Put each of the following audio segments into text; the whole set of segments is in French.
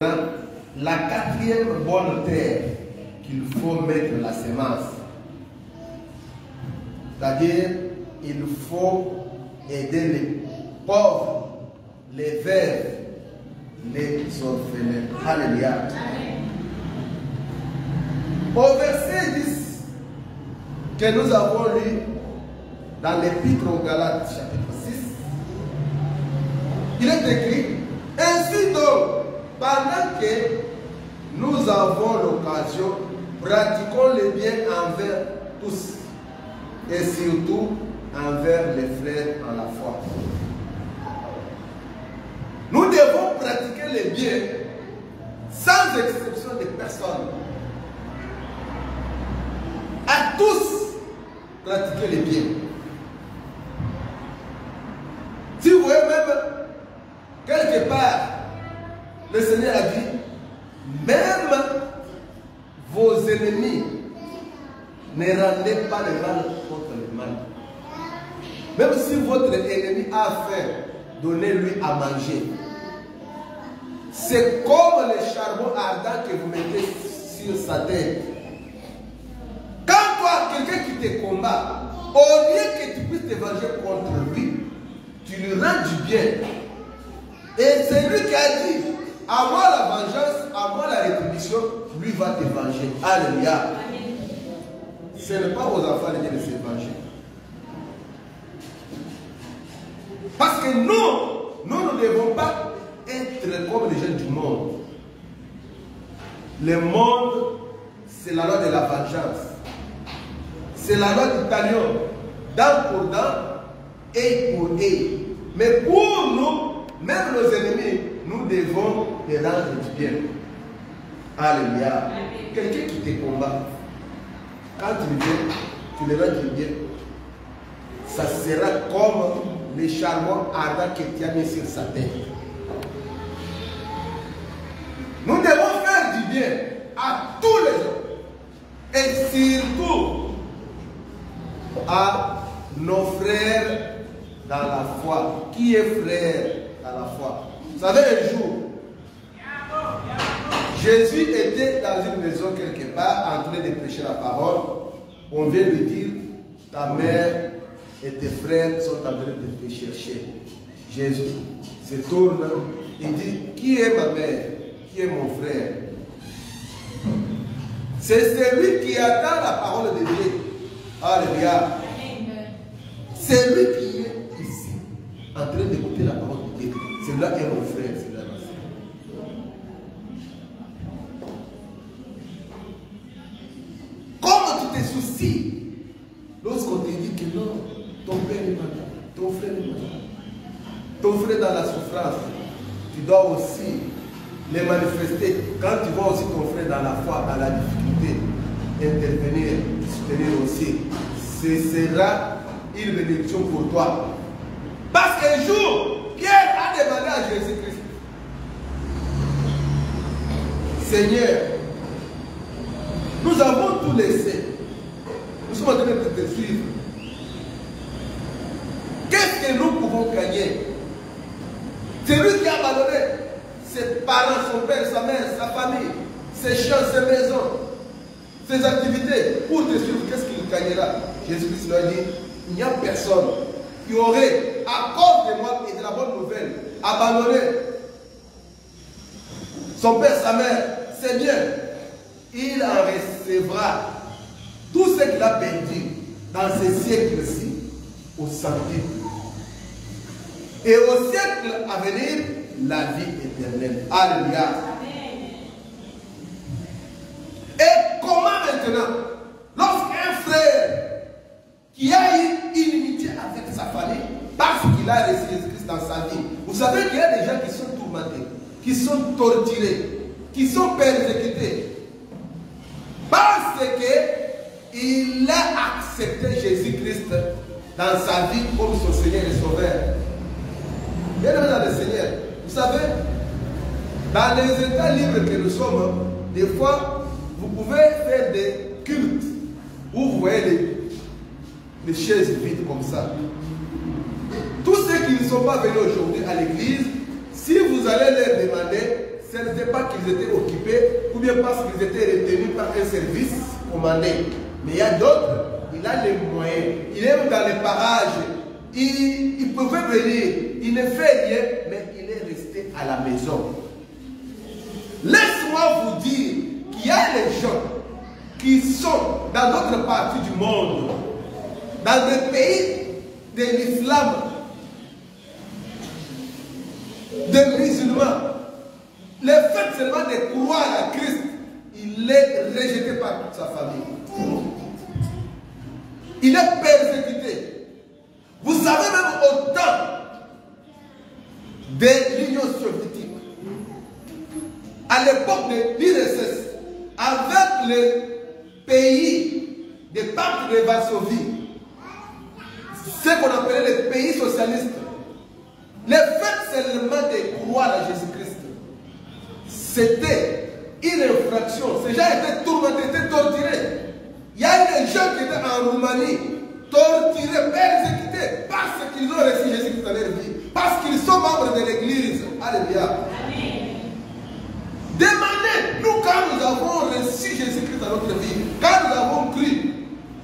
La quatrième bonne terre qu'il faut mettre la semence. C'est-à-dire, il faut aider les pauvres, les veuves, les orphelins. Alléluia. Au verset 10 que nous avons lu dans l'Épître aux Galates, chapitre 6, il est écrit: ainsi donc, pendant que nous avons l'occasion, pratiquons le bien envers tous et surtout envers les frères en la foi. Nous devons pratiquer le bien sans exception de personne. À tous, pratiquer le bien. Si vous voyez même, quelque part, le Seigneur a dit, même vos ennemis, ne rendez pas le mal contre le mal. Même si votre ennemi a faim, donnez-lui à manger. C'est comme le charbon ardent que vous mettez sur sa tête. Quand toi, quelqu'un qui te combat, au lieu que tu puisses te venger contre lui, tu lui rends du bien. Et c'est lui qui a dit, à moi la vengeance, à moi la rétribution, lui va te venger. Alléluia. Ce n'est pas aux enfants de Dieu de se venger. Parce que nous ne devons pas être comme les gens du monde. Le monde, c'est la loi de la vengeance. C'est la loi du talion. Dent pour dent, œil pour œil. Mais pour nous, même nos ennemis, nous devons les rendre du bien. Alléluia. Quelqu'un qui te combat, quand tu viens, tu le rends du bien. Ça sera comme le charbon ardent que tu as mis sur sa tête. Nous devons faire du bien à tous les hommes. Et surtout à nos frères dans la foi. Qui est frère dans la foi? Vous savez, un jour, Jésus était dans une maison quelque part en train de prêcher la parole. On vient lui dire, ta mère et tes frères sont en train de te chercher. Jésus se tourne et dit, qui est ma mère? Qui est mon frère? C'est celui qui attend la parole de Dieu. Alléluia. C'est lui qui est ici, en train d'écouter la parole de Dieu. Celui-là est mon frère, celui-là est ma soeur. Comment tu te soucies lorsqu'on te dit que non, ton père est malade, ton frère est malade, ton frère est dans la souffrance, tu dois aussi les manifester. Quand tu vois aussi ton frère dans la foi, dans la difficulté, intervenir, soutenir aussi. Ce sera une bénédiction pour toi. Parce qu'un jour, Pierre a demandé à Jésus-Christ, Seigneur, nous avons tout laissé. Nous sommes en train de te suivre. Qu'est-ce que nous pouvons gagner? C'est lui qui a abandonné ses parents, son père, sa mère, sa famille, ses champs, ses maisons, ses activités. Pour te suivre, qu'est-ce qu'il gagnera? Jésus-Christ lui a dit, il n'y a personne qui aurait, à cause de moi et de la bonne nouvelle, abandonné son père, sa mère, ses biens. Il en recevra tout ce qu'il a perdu dans ces siècles-ci au centuple. Et au siècle à venir, la vie éternelle. Alléluia. Et comment maintenant, lorsqu'un frère qui a eu une inimitié avec sa famille, parce qu'il a reçu Jésus-Christ dans sa vie, vous savez qu'il y a des gens qui sont tourmentés, qui sont torturés, qui sont persécutés, parce qu'il a accepté Jésus-Christ dans sa vie comme son Seigneur et Sauveur. Bien aimé dans le Seigneur, vous savez, dans les états libres que nous sommes, des fois, vous pouvez faire des cultes où vous voyez les chaises vides comme ça. Tous ceux qui ne sont pas venus aujourd'hui à l'église, si vous allez leur demander, ce n'était pas qu'ils étaient occupés ou bien parce qu'ils étaient retenus par un service commandé. Mais il y a d'autres, il a les moyens, il est dans les parages, il pouvait venir, il ne fait rien, mais il est resté à la maison. Laisse-moi vous dire qu'il y a les gens qui sont dans d'autres parties du monde, dans des pays de l'islam, des musulmans. Le fait seulement de croire à Christ, il est rejeté par toute sa famille. Il est persécuté. Vous savez, même au temps de l'Union soviétique, à l'époque de l'URSS, avec les pays des pactes de Varsovie, ce qu'on appelait les pays socialistes, le fait seulement de croire à Jésus-Christ, c'était une infraction. Ces gens étaient tourmentés, étaient torturés. Il y a des gens qui étaient en Roumanie, torturés, persécutés, parce qu'ils ont reçu Jésus-Christ dans leur vie, parce qu'ils sont membres de l'Église. Alléluia. Demandez, nous quand nous avons reçu Jésus-Christ dans notre vie, quand nous avons cru,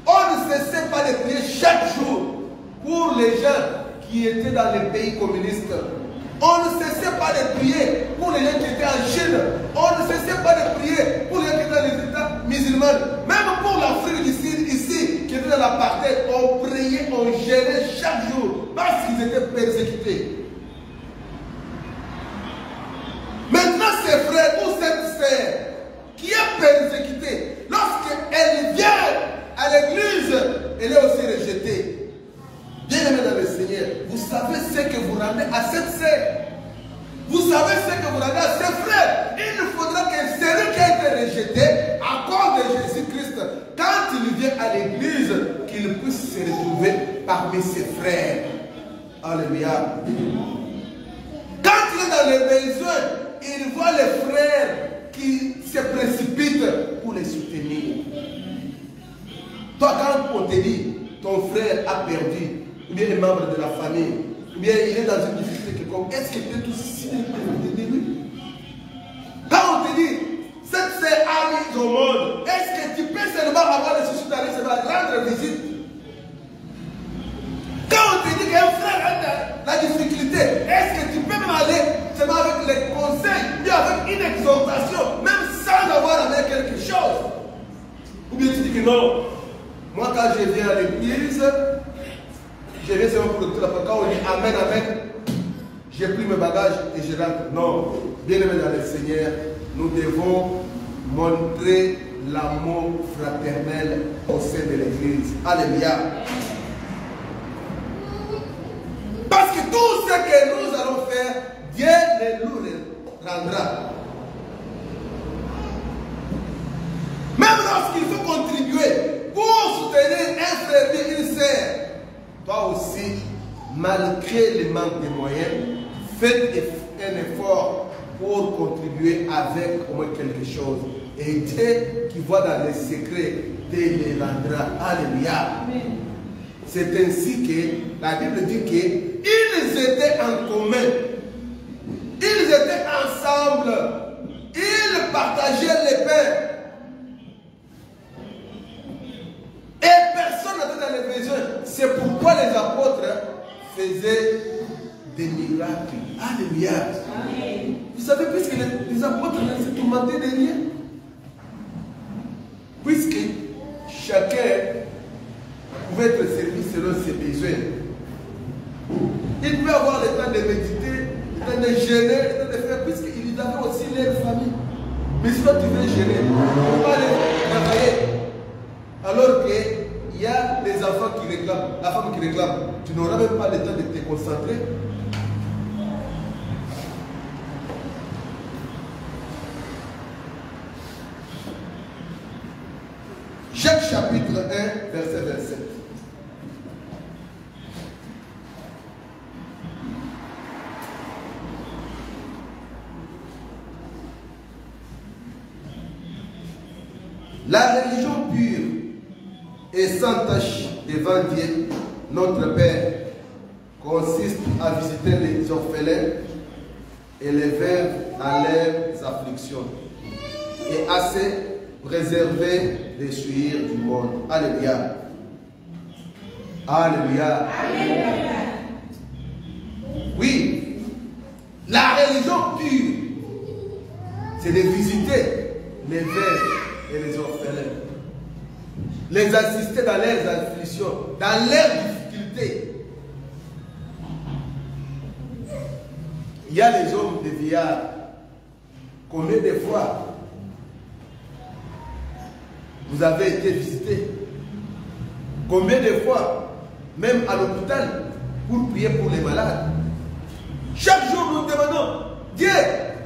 on ne cessait pas de prier chaque jour pour les gens qui étaient dans les pays communistes. On ne cessait pas de prier pour les gens qui étaient en Chine. On ne cessait pas de prier pour les gens qui étaient dans les États musulmans. Même pour l'Afrique du Sud, ici, qui était dans l'apartheid, on priait, on gênait chaque jour parce qu'ils étaient persécutés. Maintenant, ces frères ou cette sœur qui est persécutée, lorsqu'elle vient à l'église, elle est aussi rejetée. Bien-aimés dans le Seigneur, vous savez ce que vous rendez à cette sœur. Vous savez ce que vous rendez à ses frères. Il faudra que celui qui a été rejeté à cause de Jésus-Christ, quand il vient à l'église, qu'il puisse se retrouver parmi ses frères. Alléluia. Quand il est dans les besoins, il voit les frères qui se précipitent pour les soutenir. Toi, quand on te dit, ton frère a perdu, ou bien les membres de la famille, ou bien il est dans une difficulté quelconque, est-ce que tu es tout si de lui? Quand on te dit, cette sœur a mis au monde, est-ce que tu peux seulement avoir le souci d'aller se rendre visite? Quand on te dit qu'un frère a la difficulté, est-ce que tu peux même aller seulement avec les conseils, bien avec une exhortation, même sans avoir avec quelque chose? Ou bien tu dis que non, moi quand je viens à l'église, je viens seulement pour le tout. Quand on dit Amen, Amen, j'ai pris mes bagages et je rentre. Non, bien aimé dans le Seigneur, nous devons montrer l'amour fraternel au sein de l'église. Alléluia. Parce que tout ce que nous allons faire, Dieu nous le rendra. Même lorsqu'il faut contribuer pour soutenir un frère et une sœur, toi aussi, malgré le manque de moyens, faites un effort pour contribuer avec au moins quelque chose. Et Dieu qui voit dans les secrets, Dieu les rendra. Alléluia. C'est ainsi que la Bible dit qu'ils étaient en commun. Ils étaient ensemble. Ils partageaient les pains. Et personne n'était dans les besoins. C'est pourquoi les apôtres faisaient des miracles. Alléluia. Vous savez, puisque les apôtres ne se tourmentaient de rien. Puisque chacun pouvait être servi selon ses besoins. Il pouvait avoir le temps de méditer, le temps de jeûner, le temps de faire, puisqu'ils avaient aussi leur famille. Mais si toi tu veux jeûner, tu ne peux pas aller travailler. Alors qu'il y a des enfants qui réclament, la femme qui réclame, tu n'auras même pas le temps de te concentrer. Jacques chapitre 1, verset 27. La religion pure et sans tache devant Dieu, notre Père, consiste à visiter les orphelins et les veuves dans leurs afflictions et assez réservé des souillures du monde. Alléluia. Alléluia. Alléluia. Oui, la religion pure, c'est de visiter les veuves et les orphelins, les assister dans leurs afflictions, dans leurs difficultés. Il y a les hommes de vieillards. Combien de fois vous avez été visité? Combien de fois, même à l'hôpital, pour prier pour les malades? Chaque jour, nous demandons, Dieu,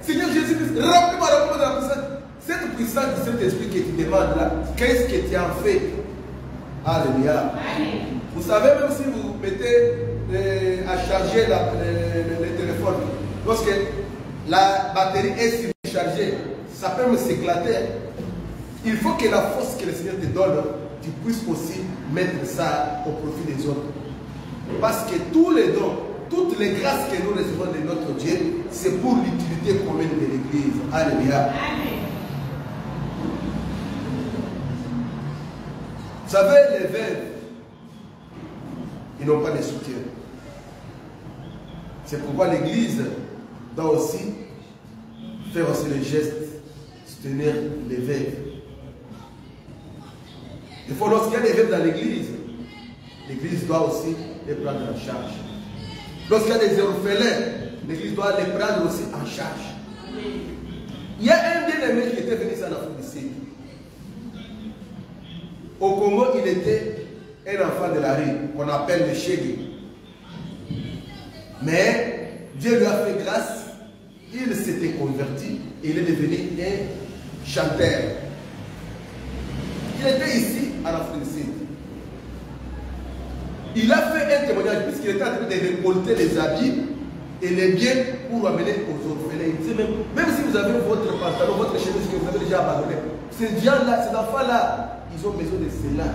Seigneur Jésus-Christ, remplis-moi de la puissance. Cette puissance de cet esprit qui te demande là, qu'est-ce que tu en fais? Alléluia. Vous savez, même si vous mettez à charger le téléphone, lorsque la batterie est surchargée, ça peut me s'éclater. Il faut que la force que le Seigneur te donne, tu puisses aussi mettre ça au profit des autres. Parce que tous les dons, toutes les grâces que nous recevons de notre Dieu, c'est pour l'utilité commune de l'Église. Alléluia. Vous savez, les veuves, ils n'ont pas de soutien. C'est pourquoi l'Église doit aussi faire aussi le geste, soutenir les veuves. Il faut, lorsqu'il y a des veuves dans l'Église, l'Église doit aussi les prendre en charge. Lorsqu'il y a des orphelins, l'Église doit les prendre aussi en charge. Il y a un bien-aimé qui était venu en Afrique du Sud. Au Congo, il était un enfant de la rue, qu'on appelle le Chégué. Mais Dieu lui a fait grâce, il s'était converti et il est devenu un chanteur. Il était ici, en Afrique du Sud. Il a fait un témoignage, puisqu'il était en train de récolter les habits et les biens pour amener aux orphelins. Il disait même si vous avez votre pantalon, votre chemise que vous avez déjà abandonné, ces gens-là, ces enfants-là, ils ont besoin de cela.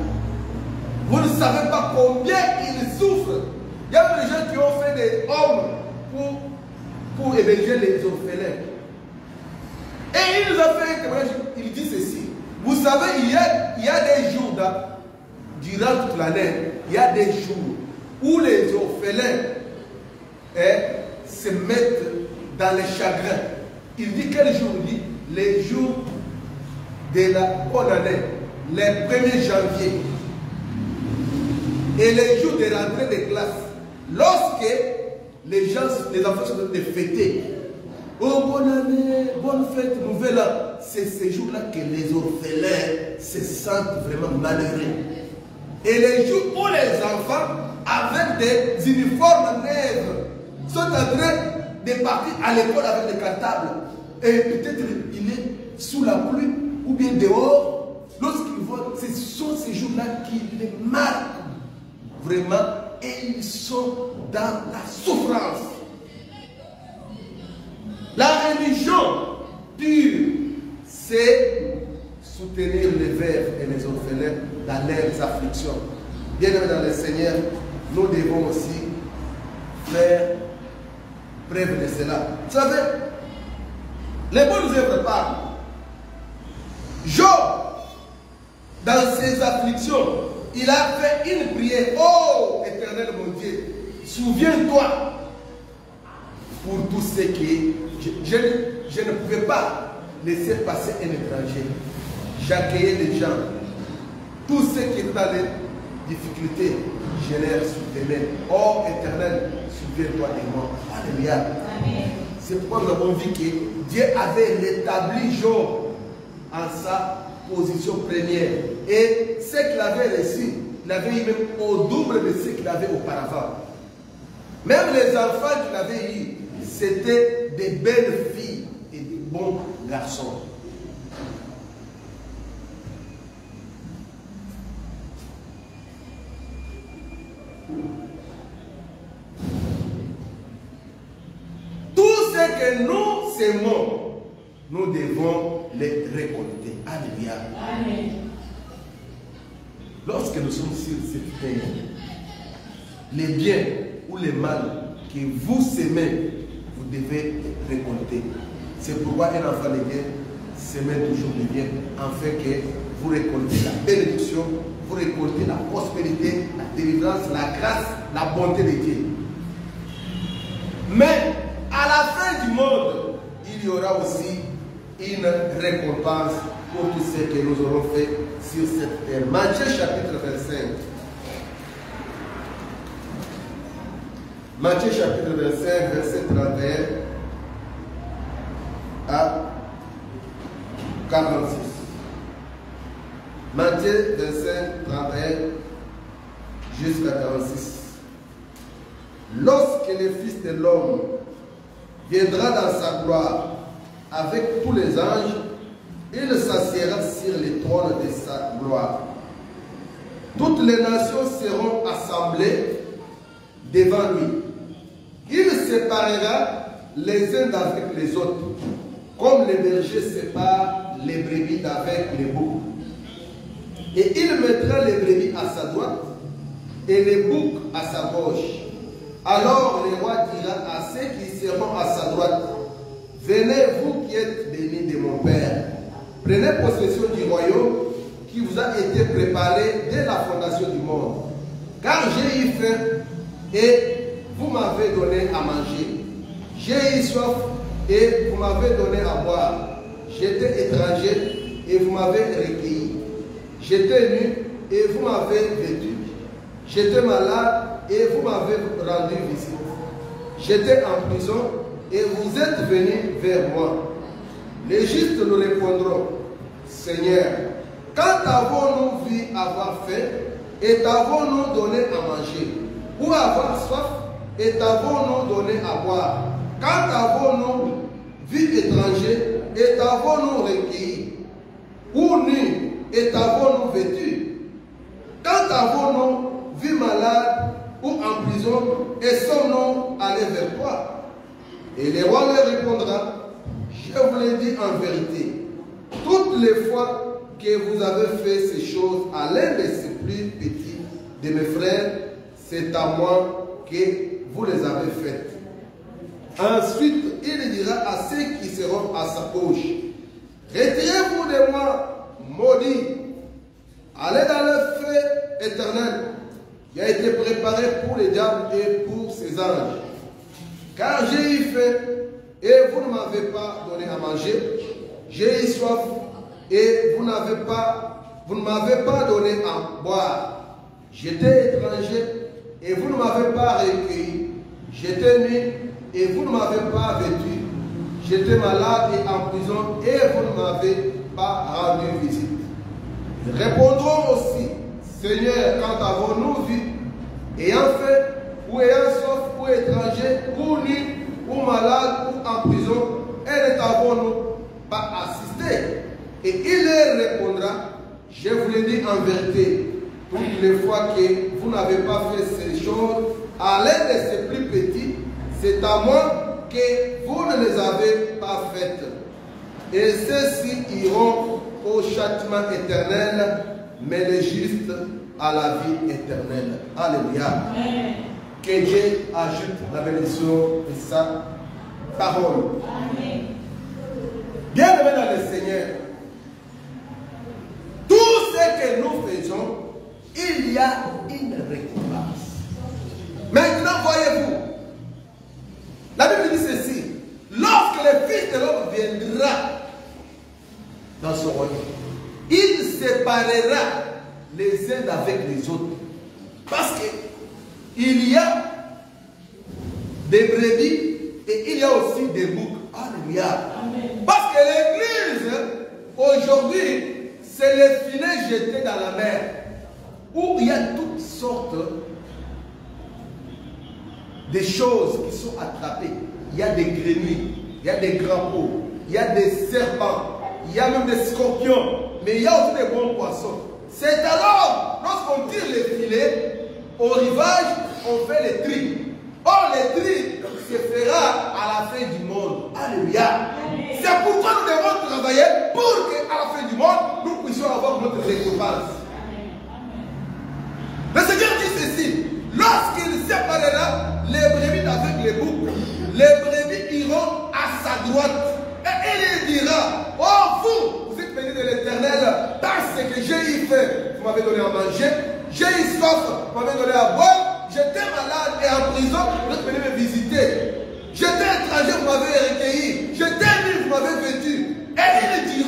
Vous ne savez pas combien ils souffrent. Il y a des gens qui ont fait des hommes pour héberger les orphelins. Et il nous a fait un témoignage, il dit ceci. Vous savez, il y a des jours durant toute l'année, il y a des jours où les orphelins se mettent dans les chagrins. Il dit quel jour? Il dit les jours de la bonne année, les 1er janvier et les jours de rentrée de classe. Lorsque les enfants sont en train de fêter, oh bonne année, bonne fête, nouvelle an, c'est ces jours-là que les orphelins se sentent vraiment malheureux. Et les jours où les enfants, avec des uniformes neufs, sont en train de partir à l'école avec des cartables, et peut-être il est sous la pluie ou bien dehors, lorsqu'ils voient, ce sont ces jours-là qui les marquent vraiment et ils sont dans la souffrance. La religion pure, c'est soutenir les veuves et les orphelins dans leurs afflictions. Bien-aimés dans le Seigneur, nous devons aussi faire preuve de cela. Vous savez, les bonnes œuvres parlent. Job, dans ses afflictions, il a fait une prière. Oh, Éternel mon Dieu, souviens-toi pour tout ce qui je ne pouvais pas laisser passer un étranger. J'accueillais les gens. Tous ceux qui étaient dans les difficultés, je les soutenais. Oh Éternel, souviens-toi de moi. Alléluia. C'est pourquoi nous avons vu que Dieu avait rétabli Job en sa position première. Et ce qu'il avait reçu, il avait eu même au double de ce qu'il avait auparavant. Même les enfants qu'il avait eus, c'était des belles filles et des bons garçons. Tout ce que nous sémons, nous devons les récolter. Alléluia. Amen. Lorsque nous sommes sur cette terre, les biens ou les mal que vous sémez, vous devez récolter. C'est pourquoi un enfant de Dieu sème toujours le bien, afin que vous récoltez la bénédiction, vous récoltez la prospérité, la délivrance, la grâce, la bonté de Dieu. Mais à la fin du monde, il y aura aussi une récompense pour tout ce que nous aurons fait sur cette terre. Matthieu chapitre 25. Matthieu chapitre 25, verset 31 à 46. Matthieu 25, 31 jusqu'à 46. Lorsque le Fils de l'homme viendra dans sa gloire avec tous les anges, il s'assiera sur les trônes de sa gloire. Toutes les nations seront assemblées devant lui. Il séparera les uns d'avec les autres, comme les bergers séparent les brebis d'avec les boucs. Et il mettra les brebis à sa droite et les boucs à sa gauche. Alors le roi dira à ceux qui seront à sa droite, venez vous qui êtes bénis de mon Père, prenez possession du royaume qui vous a été préparé dès la fondation du monde. Car j'ai eu faim et vous m'avez donné à manger. J'ai eu soif et vous m'avez donné à boire. J'étais étranger et vous m'avez recueilli. J'étais nu et vous m'avez vêtu. J'étais malade et vous m'avez rendu visite. J'étais en prison et vous êtes venus vers moi. Les justes nous répondront, Seigneur, quand avons-nous vu avoir faim et t'avons-nous donné à manger? Ou avoir soif et t'avons-nous donné à boire? Quand avons-nous vu étranger et t'avons-nous recueilli? Ou nu et t'avons-nous vêtu? Quand avons-nous vu malade ou en prison et sommes-nous allés vers toi? Et le roi leur répondra, je vous l'ai dit en vérité, toutes les fois que vous avez fait ces choses à l'un de ces plus petits de mes frères, c'est à moi que vous les avez faites. Ensuite, il dira à ceux qui seront à sa gauche, retirez-vous de moi, maudits, allez dans le feu éternel qui a été préparé pour les diables et pour ses anges. Car j'ai eu faim et vous ne m'avez pas donné à manger. J'ai eu soif et vous ne m'avez pas donné à boire. J'étais étranger et vous ne m'avez pas recueilli. J'étais nu et vous ne m'avez pas vêtu. J'étais malade et en prison et vous ne m'avez pas rendu visite. Ils répondront aussi, Seigneur, quand avons-nous vu, ayant faim, ou ayant soif, ou étranger, ou nu, ou malade, ou en prison, et ne t'avons-nous pas assisté? Et il leur répondra, je vous le dis en vérité, toutes les fois que vous n'avez pas fait ces choses à l'un de ces plus petits, c'est à moi que vous ne les avez pas faites. Et ceux-ci iront au châtiment éternel, mais les justes à la vie éternelle. Alléluia. Amen. Que Dieu ajoute la bénédiction de sa parole. Amen. Bien-aimés dans le Seigneur, tout ce que nous faisons, il y a une récompense. Maintenant, voyez-vous, la Bible dit ceci, lorsque le Fils de l'homme viendra dans son royaume, il séparera les uns avec les autres. Parce qu'il y a des brebis et il y a aussi des boucs. Alléluia. Parce que l'église, aujourd'hui, c'est les filets jetés dans la mer, où il y a toutes sortes de choses qui sont attrapées. Il y a des grenouilles, il y a des crapauds, il y a des serpents, il y a même des scorpions, mais il y a aussi des bons poissons. C'est alors, lorsqu'on tire les filets, au rivage, on fait les tris. Or, les tris se fera à la fin du monde. Alléluia. C'est pourquoi nous devons travailler pour qu'à la fin du monde, nous puissions avoir notre récompense. Le Seigneur dit ceci, lorsqu'il séparera les brebis avec les boucs, les brebis iront à sa droite et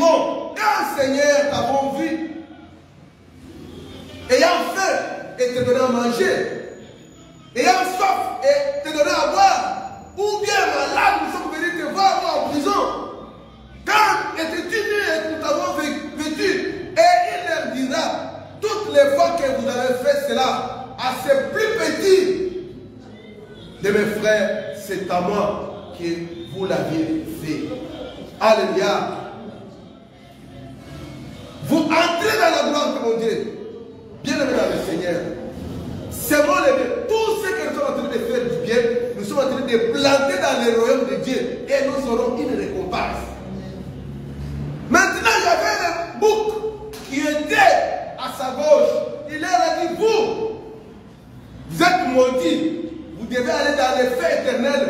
diront, quand Seigneur t'avons vu, ayant faim et te donner à manger, ayant soif et te donner à boire, ou bien malade, nous sommes venus te voir ou en prison. Quand étais-tu nu et nous t'avons vêtu? Et il leur dira, toutes les fois que vous avez fait cela à ces plus petits de mes frères, c'est à moi que vous l'aviez fait. Alléluia. Vous entrez dans la gloire de mon Dieu. Bien-aimés dans le Seigneur. C'est moi le bien. Tout ce que nous sommes en train de faire du bien, nous sommes en train de planter dans le royaume de Dieu. Et nous aurons une récompense. Maintenant, il y avait un bouc qui était à sa gauche. Il leur a dit, vous êtes maudits. Vous devez aller dans le feu éternel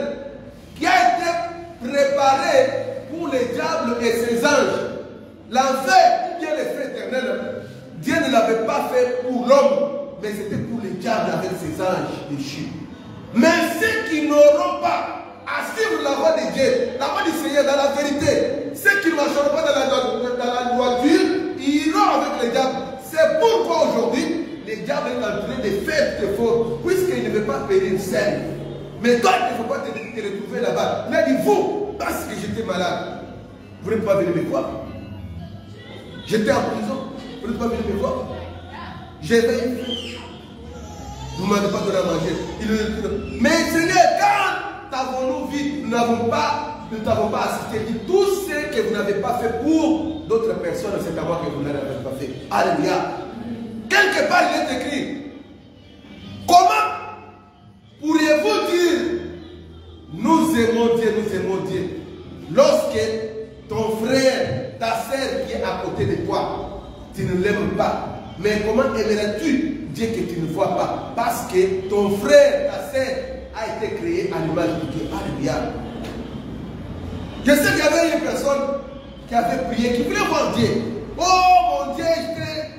qui a été préparé pour les diables et ses anges. L'enfer, ou bien le feu éternel, Dieu ne l'avait pas fait pour l'homme, mais c'était pour les diables avec ses anges déchus. Mais ceux qui n'auront pas à suivre la voie de Dieu, la voie du Seigneur dans la vérité, ceux qui ne marcheront pas dans la droiture, ils iront avec les diables. C'est pourquoi aujourd'hui, les diables sont en train de faire des fautes, puisqu'ils ne veulent pas payer une scène. Mais toi, il ne faut pas te retrouver là-bas. Il a dit, vous, parce que j'étais malade, vous n'êtes pas venu me voir. J'étais en prison, vous n'êtes pas venu me voir. J'avais une faim. Vous ne m'avez pas donné à manger. Mais Seigneur, quand t'avons-nous vu, nous ne t'avons pas assisté. Et tout ce que vous n'avez pas fait pour d'autres personnes, c'est à moi que vous n'avez pas fait. Alléluia. Quelque part, il est écrit, comment pourriez-vous dire, nous aimons Dieu, lorsque ton frère, ta sœur qui est à côté de toi, tu ne l'aimes pas. Mais comment aimerais-tu Dieu que tu ne vois pas? Parce que ton frère, ta sœur a été créé à l'image de Dieu. Alléluia. Je sais qu'il y avait une personne qui avait prié, qui voulait voir Dieu. Oh mon Dieu,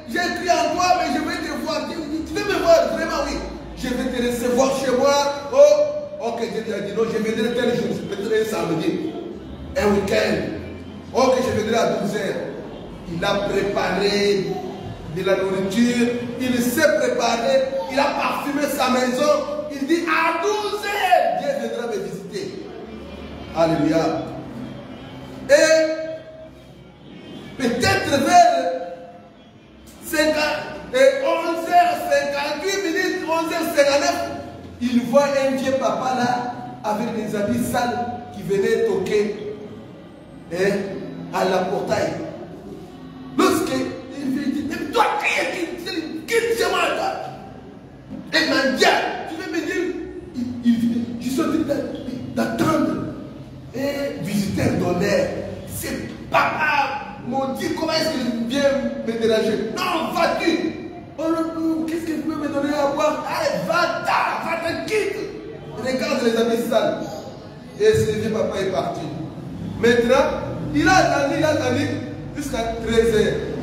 j'ai crié en toi, mais je vais te voir. Tu veux me voir? Vraiment, oui. Je vais te recevoir chez moi. Oh, ok, Dieu a dit non, je viendrai tel jour, peut-être un samedi, un week-end. Ok, je viendrai à 12 heures. Il a préparé de la nourriture, il s'est préparé, il a parfumé sa maison. Il dit à 12 heures, Dieu viendra me visiter. Alléluia. Et peut-être vers 11h58 minutes, 11h59, il voit un vieux papa là, avec des habits sales, qui venait toquer à la portail. Lorsqu'il dit, mais toi, quitte chez moi, toi. Et m'a dit, tu veux me dire, je suis en train d'attendre un visiteur d'honneur. C'est papa, mon Dieu, comment est-ce qu'il vient me déranger? Non, vas-tu? Oh non, qu'est-ce que tu peux me donner à boire? Allez, va-t'en, quitte. Regarde les habits sales. Et ce vieux papa est parti. Maintenant, il a attendu jusqu'à 13h,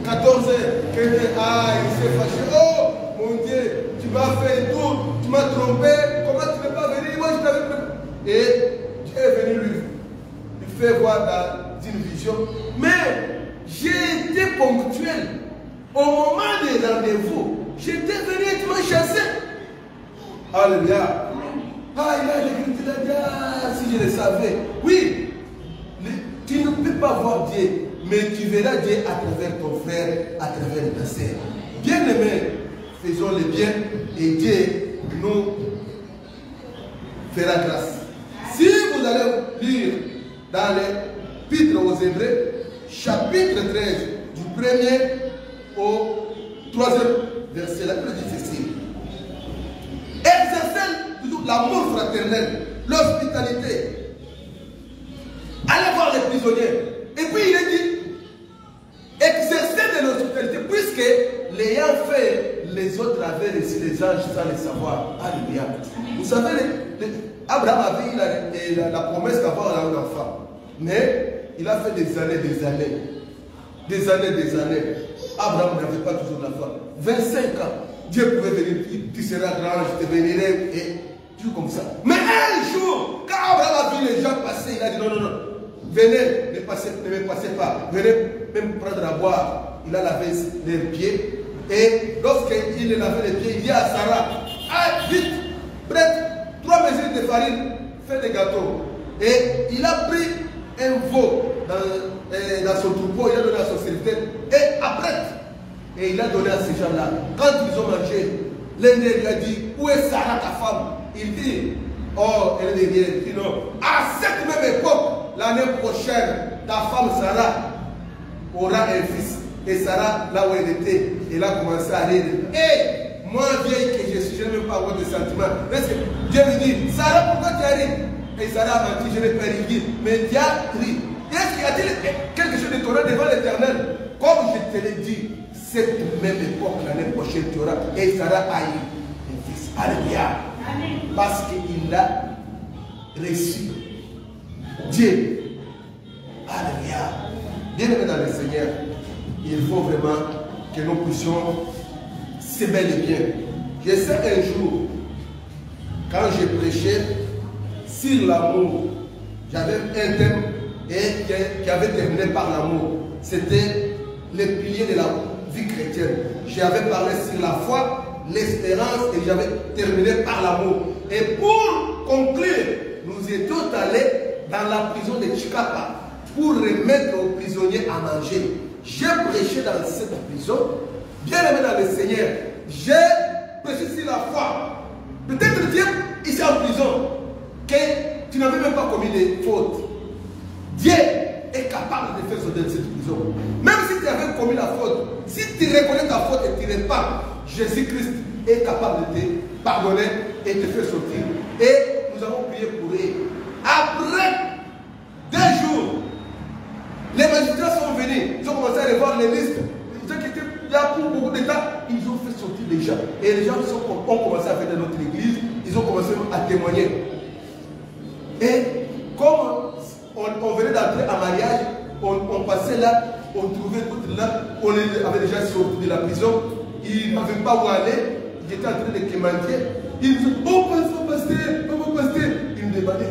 14h, 15h. Ah, il s'est fâché. Oh, mon Dieu, tu m'as fait tout, tu m'as trompé. Comment tu ne peux pas venir? Moi, je t'avais préparé. Et Dieu est venu lui faire voir dans une vision. Mais j'ai été ponctuel. Au moment des rendez-vous, j'étais venu et tu m'as chassé. Alléluia. Ah, il a dit, ah, si je le savais. Oui. Tu ne peux pas voir Dieu, mais tu verras Dieu à travers ton frère, à travers ta sœur. Bien-aimés, faisons le bien et Dieu nous fera grâce. Si vous allez lire dans l'Épître aux Hébreux, chapitre 13, du 1er au 3e verset, la plus difficile. Exercez l'amour fraternel, l'hospitalité. Allez voir les prisonniers. Et puis il est dit, exercez de l'hospitalité, puisque l'ayant fait, les autres avaient reçu les anges sans le savoir. Alléluia. Vous savez, Abraham avait eu la promesse d'avoir un enfant. Mais il a fait des années. Abraham n'avait pas toujours l'enfant. 25 ans. Dieu pouvait venir, tu seras grand, je te bénirai, et tout comme ça. Mais un jour, quand Abraham a vu les gens passer, il a dit non. venez, ne me passez pas, venez même prendre à boire. Il a lavé les pieds. Et lorsqu'il a lavé les pieds, il dit à Sarah, ah, vite, prête 3 mesures de farine, fais des gâteaux. Et il a pris un veau dans son troupeau, il a donné à son serviteur, et après, et il a donné à ces gens-là. Quand ils ont mangé, l'un lui a dit, où est Sarah ta femme? Il dit, oh, elle est derrière. Il dit non. À cette même époque, l'année prochaine, ta femme Sarah aura un fils. Et Sarah, là où elle était, elle a commencé à rire. Et moi, vieille que je suis, je n'ai même pas avoir de sentiments. Parce que Dieu lui dit, Sarah, pourquoi tu as ri? Et Sarah m'a dit, je n'ai pas ri. Mais tu as ri. Est-ce qu'il y a-t-il quelque chose d'étonnant devant l'Éternel? Comme je te l'ai dit, cette même époque, l'année prochaine, tu auras. Et Sarah a eu un fils. Alléluia. Parce qu'il a reçu Dieu. Alléluia. Bien-aimé dans le Seigneur, il faut vraiment que nous puissions s'aimer le bien. Je sais un jour, quand j'ai prêché sur l'amour, j'avais un thème qui avait terminé par l'amour. C'était les piliers de la vie chrétienne. J'avais parlé sur la foi, l'espérance et j'avais terminé par l'amour. Et pour conclure, nous étions allés dans la prison de Chikapa pour remettre aux prisonniers à manger. J'ai prêché dans cette prison, bien aimé dans le Seigneur. J'ai prêché sur la foi. Peut-être Dieu, ici en prison, que tu n'avais même pas commis des fautes. Dieu est capable de faire sortir de cette prison. Même si tu avais commis la faute, si tu reconnais ta faute et tu répares, Jésus-Christ est capable de te pardonner et de te faire sortir. Et nous avons prié pour eux. Après 2 jours, les magistrats sont venus, ils ont commencé à revoir les listes. Les gens qui étaient là pour beaucoup de temps, ils ont fait sortir les gens. Et les gens ont commencé à venir dans notre église, ils ont commencé à témoigner. Et comme on venait d'entrer en mariage, on passait là, on trouvait tout là, on avait déjà sorti de la prison, ils n'avaient pas où aller, ils étaient en train de quémander. Ils disaient, oh pasteur, ils me demandaient.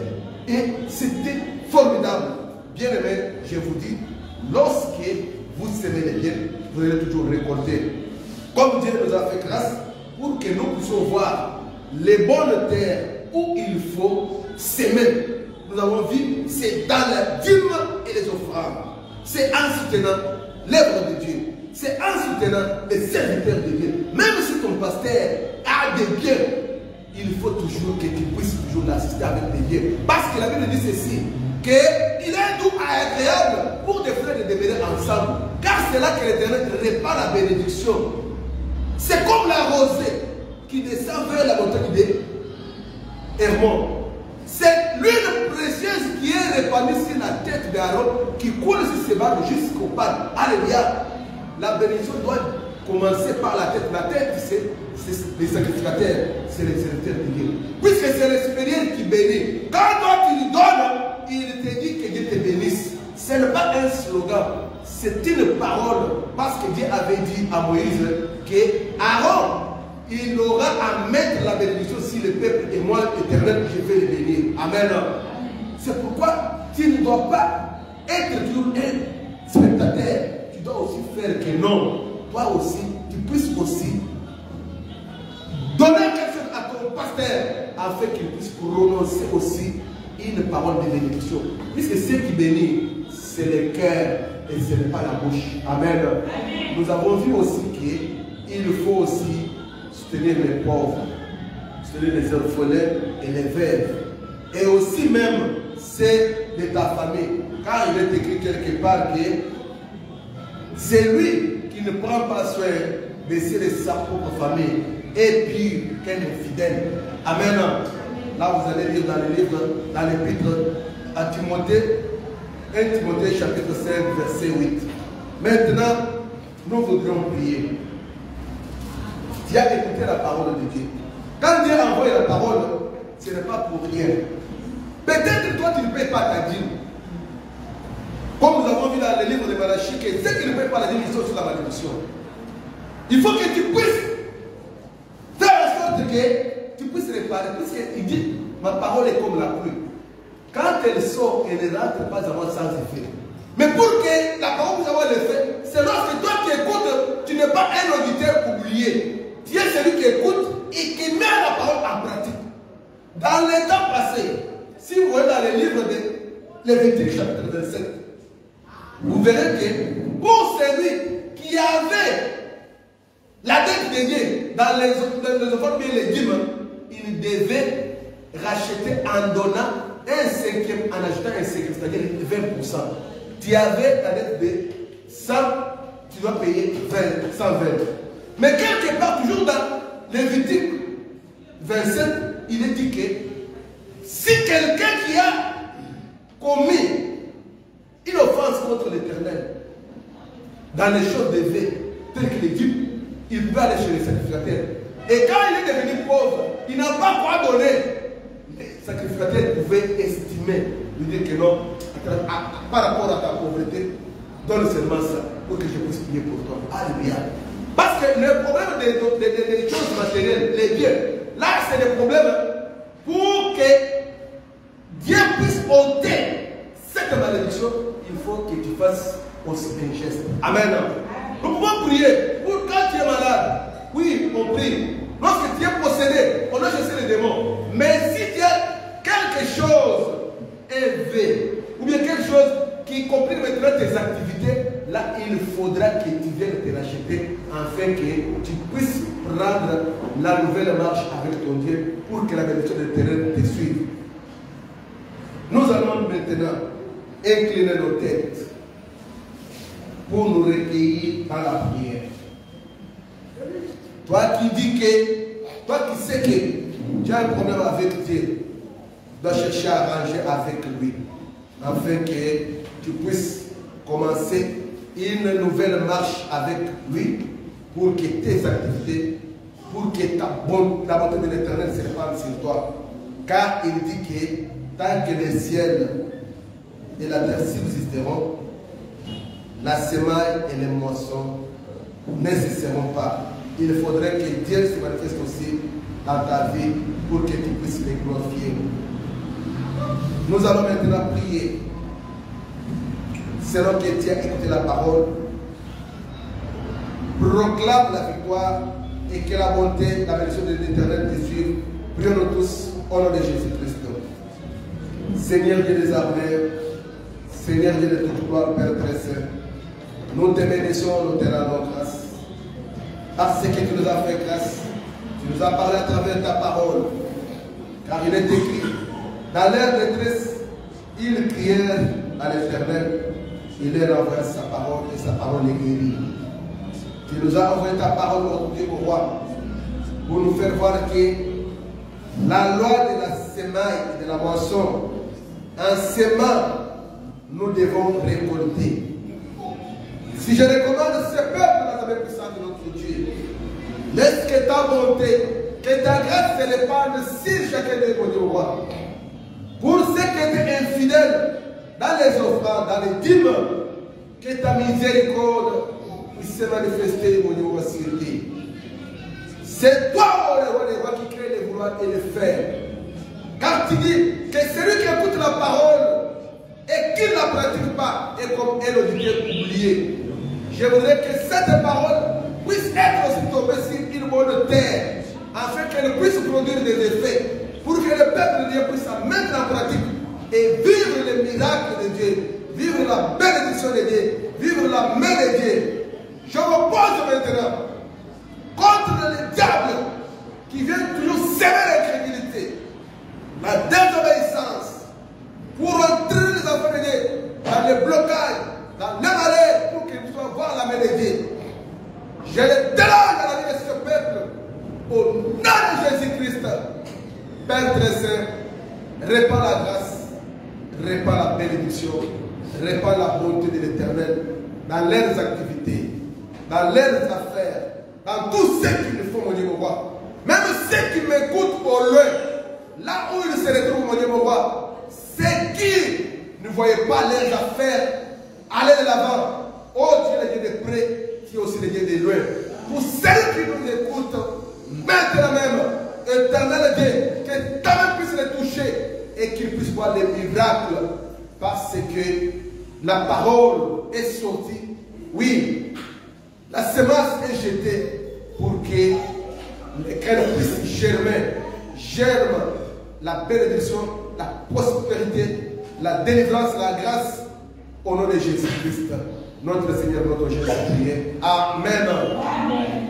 Et c'était formidable. Bien aimé, je vous dis, lorsque vous semez les biens, vous allez toujours récolter. Comme Dieu nous a fait grâce, pour que nous puissions voir les bonnes terres où il faut s'aimer. Nous avons vu, c'est dans la dîme et les offrandes. C'est en soutenant l'œuvre de Dieu. C'est en soutenant les serviteurs de Dieu. Même si ton pasteur a des biens, il faut toujours que tu puisses toujours l'assister avec des biens. Parce que la Bible dit ceci, qu'il est doux et agréable pour des frères de demeurer ensemble. Car c'est là que l'Éternel répand la bénédiction. C'est comme la rosée qui descend vers la montagne de Hermon. C'est l'huile précieuse qui est répandue sur la tête d'Aaron, qui coule sur ses barbes jusqu'au pas. Alléluia. La bénédiction doit commencer par la tête. La tête, c'est les sacrificateurs, c'est les serviteurs de Dieu. Puisque c'est le supérieur qui bénit. Quand toi tu lui donnes, il te dit que Dieu te bénisse. Ce n'est pas un slogan, c'est une parole. Parce que Dieu avait dit à Moïse que Aaron, il aura à mettre la bénédiction sur le peuple et moi, l'Éternel, je vais le bénir. Amen. C'est pourquoi tu ne dois pas être toujours un spectateur. Tu dois aussi faire que non. Toi aussi, tu puisses aussi donner quelque chose à ton pasteur afin qu'il puisse prononcer aussi une parole de bénédiction. Puisque ce qui bénit, c'est le cœur et ce n'est pas la bouche. Amen. Amen. Nous avons vu aussi qu'il faut aussi soutenir les pauvres, soutenir les orphelins et les veuves. Et aussi même, c'est de ta famille. Car il est écrit quelque part que c'est lui qui ne prend pas soin de sa propre famille et pire qu'un infidèle. Amen. Là, vous allez lire dans le livre, dans l'épître à Timothée, 1 Timothée chapitre 5, verset 8. Maintenant, nous voudrions prier. Tu as écouté la parole de Dieu. Quand Dieu envoie la parole, ce n'est pas pour rien. Peut-être toi, tu ne payes pas ta dîme. Comme nous avons vu dans le livre de Malachie, que ceux qui ne payent pas la dîme, ils sont sur la malédiction. Il faut que tu puisses faire en sorte que tu puisses réparer. Puisqu'il dit, ma parole est comme la pluie. quand elle sort, elle ne rentre pas avant sans effet. Mais pour que la parole puisse avoir l'effet, c'est lorsque toi qui écoutes, tu n'es pas un auditeur oublié. Tu es celui qui écoute et qui met la parole en pratique. Dans les temps passés, si vous voyez dans les livres de Lévitique chapitre 27, vous verrez que pour celui qui avait la dette dédiée dans les offrandes bien les dîmes, il devait racheter en donnant un cinquième, en ajoutant un cinquième, c'est-à-dire 20%. Tu avais ta dette de 100, tu dois payer 120. Mais quelque part, toujours dans Lévitique 27, il est dit que si quelqu'un qui a commis une offense contre l'Éternel dans les choses élevées, telles que les dîmes, il peut aller chez les sacrificateurs. Et quand il est devenu pauvre, il n'a pas quoi donner. Les sacrificateurs pouvaient estimer, lui dire que non, par rapport à ta pauvreté, donne seulement ça pour que je puisse payer pour toi. Alléluia. Parce que le problème des choses matérielles, les biens, là c'est le problème pour que Dieu puisse ôter cette malédiction, il faut que tu fasses aussi un geste. Amen. Nous pouvons prier pour quand tu es malade. Oui, on prie. Lorsque tu es possédé, on a chassé les démons. Mais si tu as quelque chose élevé, ou bien quelque chose qui complique maintenant tes activités, là il faudra que tu viennes te racheter afin que tu puisses prendre la nouvelle marche avec ton Dieu pour que la bénédiction de l'Éternel te suive. Nous allons maintenant incliner nos têtes pour nous recueillir dans la prière. Toi qui dis que, toi qui sais que tu as un problème avec Dieu, tu dois chercher à arranger avec lui, afin que tu puisses commencer une nouvelle marche avec lui, pour que tes activités, pour que la bonté de l'Éternel se répande sur toi. Car il dit que tant que les ciels et la terre subsisteront, la semaille et les moissons ne cesseront pas. Il faudrait que Dieu se manifeste aussi dans ta vie pour que tu puisses les glorifier. Nous allons maintenant prier. Selon que tu as écouté la parole, proclame la victoire et que la bonté, la bénédiction de l'Éternel te suive. Prions-nous tous au nom de Jésus-Christ. Seigneur Dieu des armées, Seigneur Dieu de toute gloire, Père très saint, nous te bénissons, nous te rendons grâce. Parce que tu nous as fait grâce, tu nous as parlé à travers ta parole. Car il est écrit, dans leur détresse, ils crièrent à l'Éternel, il leur envoie sa parole et sa parole les guérit. Tu nous as envoyé ta parole, notre Dieu, au roi, pour nous faire voir que la loi de la semaille et de la moisson, en sémant, nous devons récolter. Si je recommande ce peuple dans la main puissante de notre Dieu, laisse que ta bonté, que ta grâce se répande sur chacun de nos rois. Pour ceux qui étaient infidèles dans les offrandes, dans les dîmes, que ta miséricorde puisse se manifester au niveau sur lui. C'est toi, le roi des rois, qui crée les vouloirs et les faire. Car tu dis que celui qui écoute la parole et qui ne la pratique pas est comme un auditeur oublié. Je voudrais que cette parole puisse être aussi tombée sur une bonne terre, afin qu'elle puisse produire des effets, pour que le peuple de Dieu puisse la mettre en pratique et vivre les miracles de Dieu, vivre la bénédiction de Dieu, vivre la main de Dieu. Je m'oppose maintenant contre le diable qui vient toujours s'aimer l'incrédulité, la désobéissance, pour entraîner les enfants de Dieu dans les blocages, dans le malheur, pour qu'ils puissent voir la main de Dieu. Je les dérange à la vie de ce peuple au nom de Jésus-Christ. Père très saint, répands la grâce, répands la bénédiction, répands la bonté de l'Éternel dans leurs activités, dans leurs affaires, dans tous ceux qui le font, mon Dieu, mon roi. Même ceux qui m'écoutent au loin, là où ils se retrouvent, mon Dieu, mon roi, ceux qui ne voyaient pas leurs affaires aller de l'avant. Oh Dieu, le Dieu de près, qui est aussi le Dieu de loin. Pour ceux qui nous écoutent, maintenant même, éternel Dieu, que ta main puisse les toucher et qu'ils puissent voient les miracles parce que la parole est sortie. Oui, la semence est jetée pour qu'elle puisse germe la bénédiction, la prospérité, la délivrance, la grâce au nom de Jésus-Christ, notre Seigneur, notre Jésus. Amen. Amen.